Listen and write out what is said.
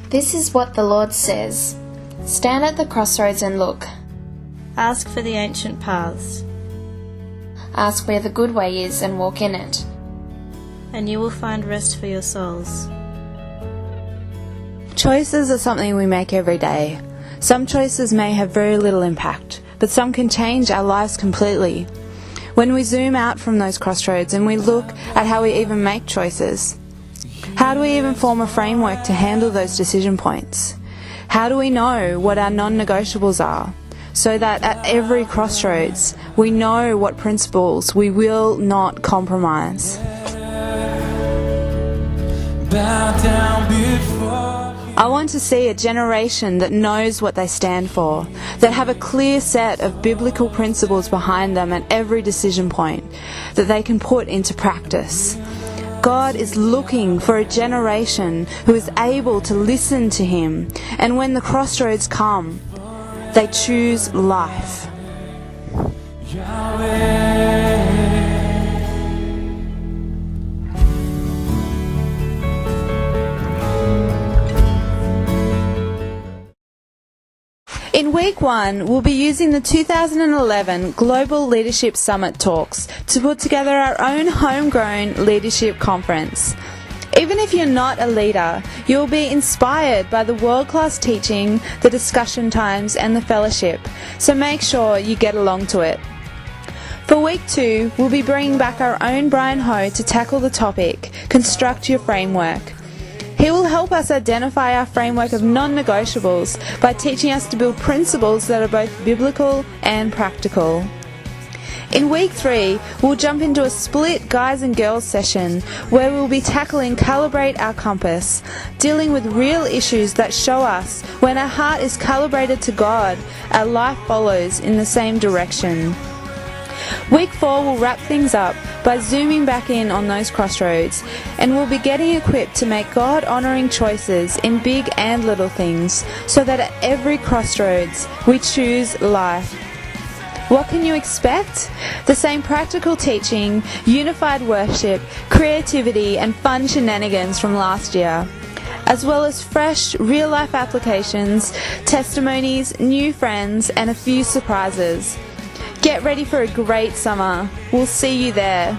This is what the Lord says. Stand at the crossroads and look. Ask for the ancient paths, Ask where the good way is and walk in it. and you will find rest for your souls. Choices are something we make every day. Some choices may have very little impact, but some can change our lives completely. When we zoom out from those crossroads and we look at how we even make choices, how do we even form a framework to handle those decision points? How do we know what our non-negotiables are, so that at every crossroads we know what principles we will not compromise? I want to see a generation that knows what they stand for, that have a clear set of biblical principles behind them at every decision point, that they can put into practice. God is looking for a generation who is able to listen to Him, and when the crossroads come, they choose life. In week 1, we'll be using the 2011 Global Leadership Summit talks to put together our own homegrown leadership conference. Even if you're not a leader, you'll be inspired by the world-class teaching, the discussion times and the fellowship, so make sure you get along to it. For week 2, we'll be bringing back our own Brian Ho to tackle the topic, Construct Your Framework. He will help us identify our framework of non-negotiables by teaching us to build principles that are both biblical and practical. In week 3, we'll jump into a split guys and girls session where we'll be tackling Calibrate Our Compass, dealing with real issues that show us when our heart is calibrated to God, our life follows in the same direction. Week 4 will wrap things up by zooming back in on those crossroads, and we'll be getting equipped to make God-honouring choices in big and little things, so that at every crossroads we choose life. What can you expect? The same practical teaching, unified worship, creativity and fun shenanigans from last year, as well as fresh, real-life applications, testimonies, new friends and a few surprises. Get ready for a great summer. We'll see you there.